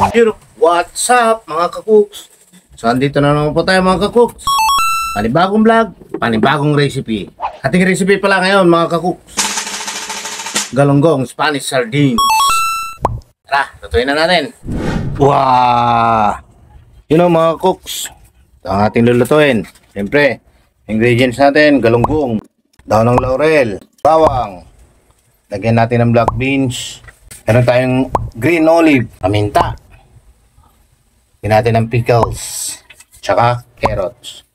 What's up mga kakuks? So andito na naman po tayo mga kakuks. Panibagong vlog, panibagong recipe. Ating recipe pala ngayon mga kakuks, galunggong Spanish sardines. Tara, lutuin na natin. Wow! Mga cooks, ang ating lulutuin. Siyempre, ingredients natin, galunggong, daon ng laurel, bawang, lagyan natin ng black beans, meron tayong green olive, paminta, lagyan natin ng pickles, tsaka carrots.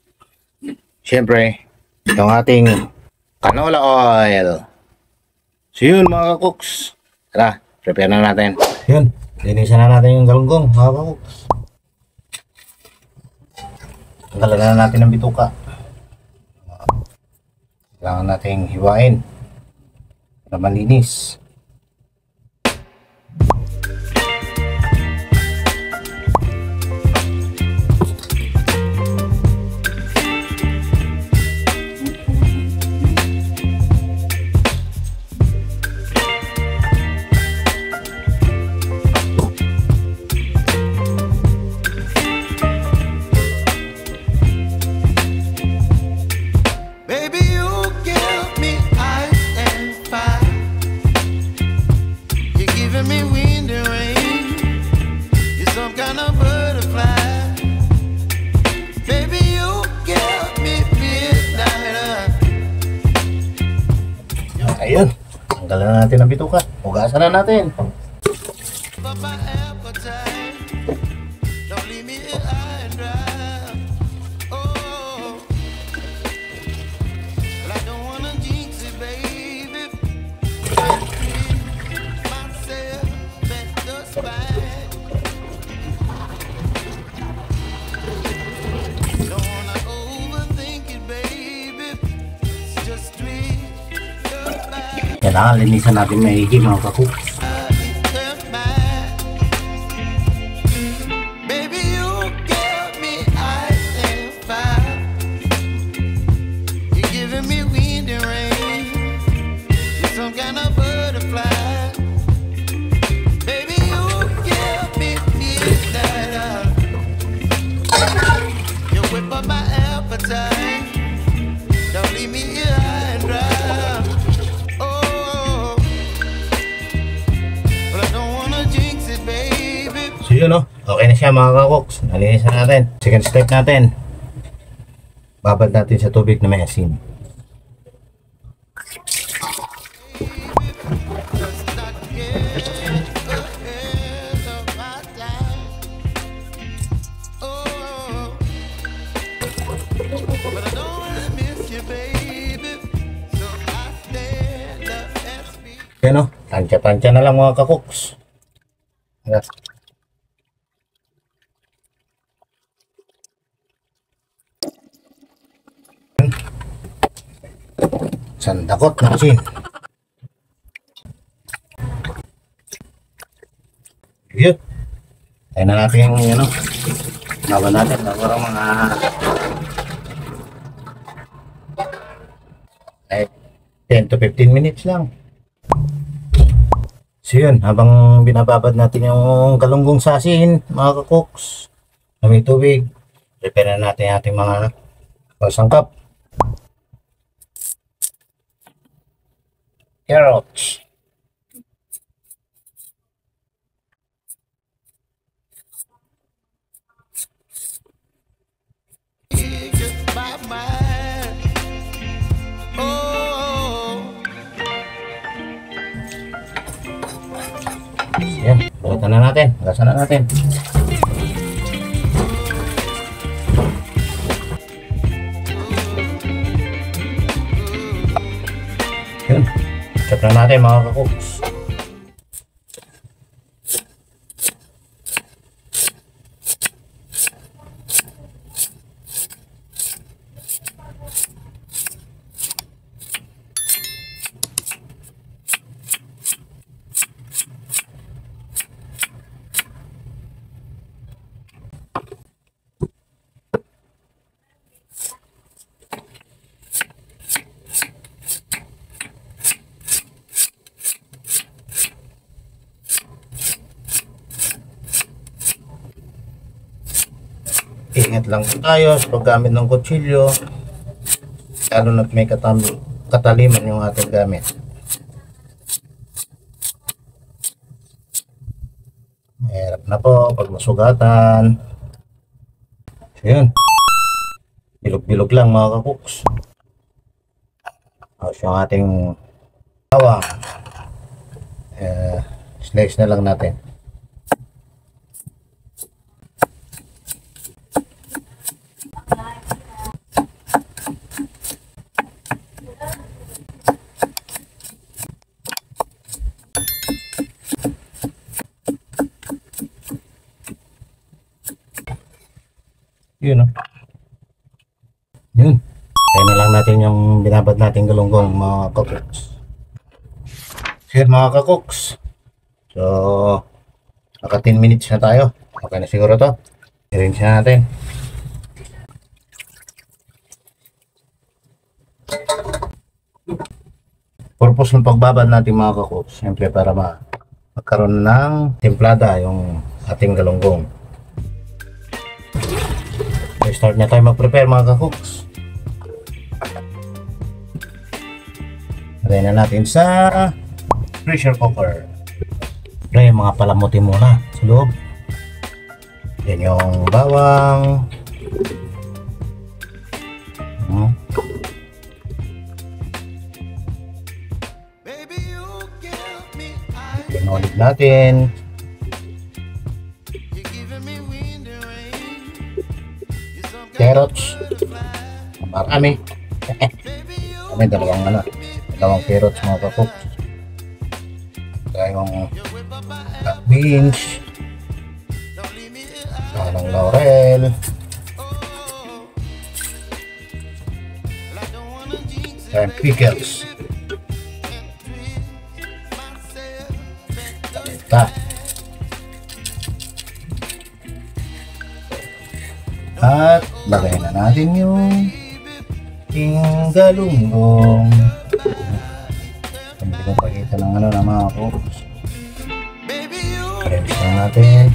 Siyempre, yung ating canola oil. So yun mga cooks, tara, prepare na natin. Yun, linisan na natin yung galunggong mga cooks. Tanggalan na natin ng bituka. Kailangan natin hiwain para malinis. Ayun, tanggalan na natin ang bituka. Hugasan na natin. Kailangan linisan natin maigi mga kakuks. So yun okay na siya mga kakuks. Nalinisan natin. Second step natin, babad natin sa tubig na may asin. Yan tansya-tansya na lang mga kakuks. Sandakot na asin. Yun. Tayo na natin yung laban natin. Parang mga 10 to 15 minutes lang. So yun, habang binababad natin yung galunggong sa asin mga kakuks, na may tubig, prepare na natin ating mga sangkap. Carrots, yan, balikan na natin, gasan na natin. Yun, chop na natin mga kakuks. Ingat lang po tayo sa paggamit ng kutsilyo, lalo na't may kataliman yung ating gamit. Hirap na po pag masugatan. So yun, bilog-bilog lang mga kakuks. Tapos yung ating bawang, slice na lang natin. Yun o. Yun. Kaya na lang natin yung binabad natin galunggong mga kakuks. So yun mga kakuks. So, naka 10 minutes na tayo. Okay na siguro to. I-rinse na natin. Purpose ng pagbabad natin mga kakuks, siyempre para magkaroon ng templada yung ating galunggong. Start na tayo mag-prepare mga kakuks. Lagay na natin sa pressure cooker. Lagay mga palamuti muna sa loob. Yan yung bawang. Yan ulit natin. Carrots. Marami. Kami dalawang carrots mga kakuks. Yung black beans, ng laurel, and pickles. Ito. At lagay na natin yung galunggong. Hindi ko pakita ng na mga kakuks. Rinse na natin.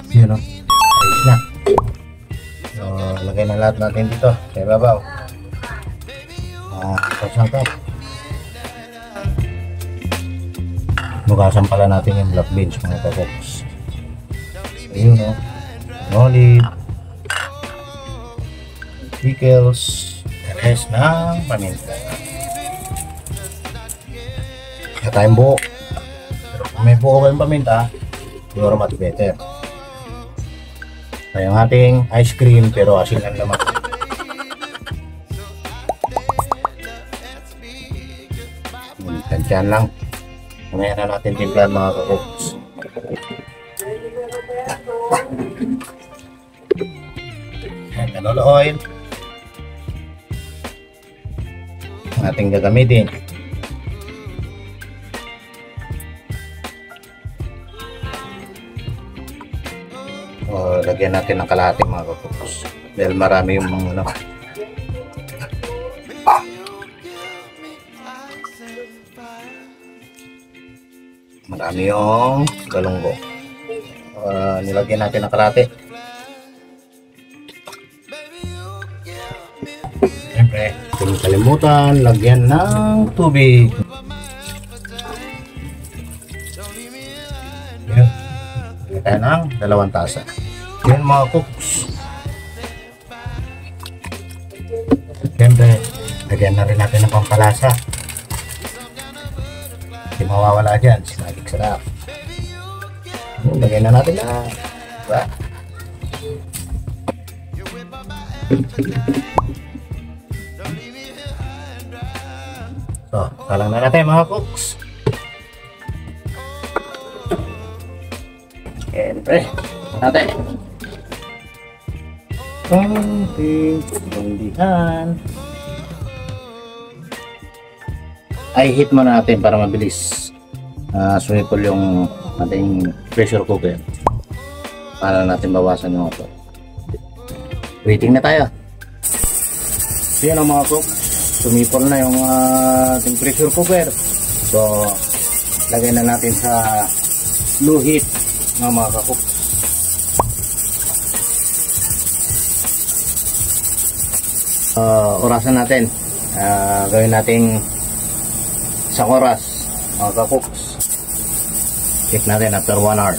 Yun o. Ayos na. So, lagay na lahat natin dito sa ibabaw. Sangkap. Nugasan pala natin yung black beans mga kakuks. Ayun o. Olive. Pickles. Rest ng paminta. Kaya tayong buo. Pero kung may buo kayong paminta, siguro much better. Kaya yung ating ice cream pero asin lang naman. Tansyan lang. Ngayon na natin timplahan mga kakuks. And canola oil. Ang ating gagamitin. O, lagyan natin ng kalahating mga kakuks. Dahil marami yung mga marami yung galunggong. Nilagyan natin ng kalahati. Siyempre, kung kalimutan, lagyan ng tubig. Yan. Lagyan tayo ng 2 tasa. Yan mga cooks. Siyempre, lagyan na rin natin ng pampalasa. Hindi mawawala dyan. Sinagig sarap. Lagyan na natin na. Diba? So, talang na natin mga cooks. Siyempre, natin. Konting kundihan. Ay, hit mo natin para mabilis. Sumipol yung ating pressure cooker. Para natin bawasan yung ito. Waiting na tayo. So yan ang mga cooks. Sumipol na yung ating pressure cooker. So, lagay na natin sa low heat mga kakuk. Orasan natin. Gawin nating isang oras mga kakuks. Check natin after 1 hour.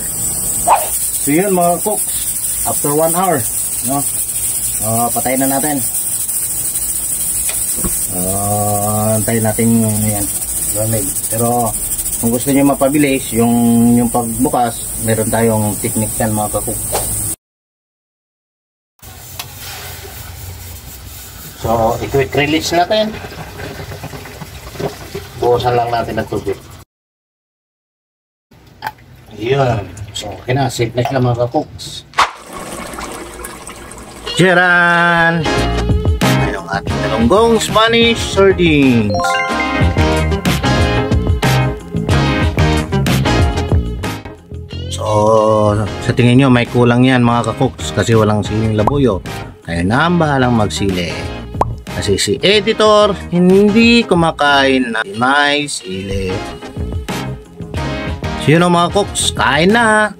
So yun mga cooks, after 1 hour, no? Patayin na natin. Antayin natin yan, lamig. Pero kung gusto niyo mapabilis yung pagbukas, meron tayong technique yan mga kakuks. So i-quick release natin. Bukasan lang natin ang tubig. Yun. So, okay na. Safe na sila mga kakuks. Tcharan! Ayun ang ating galunggong Spanish sardines. So, sa tingin nyo, may kulang yan mga kakuks kasi walang siling labuyo. Kaya na ang bahalang magsili. Kasi si editor hindi kumakain na may sili. So yun mga cooks, kain na!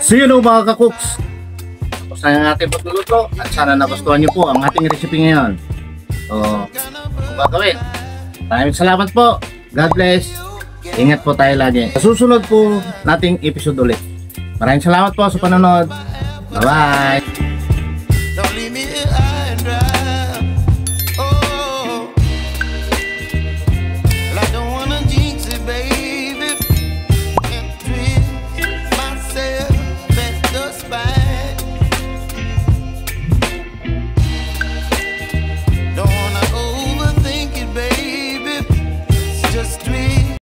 So yun mga kakuks, tapos na yung ating pagluluto at sana nagustuhan nyo po ang ating recipe ngayon. So, kung gagawin, maraming salamat po. God bless. Ingat po tayo lagi. Sa susunod po nating episode ulit. Maraming salamat po sa panonood. Bye bye.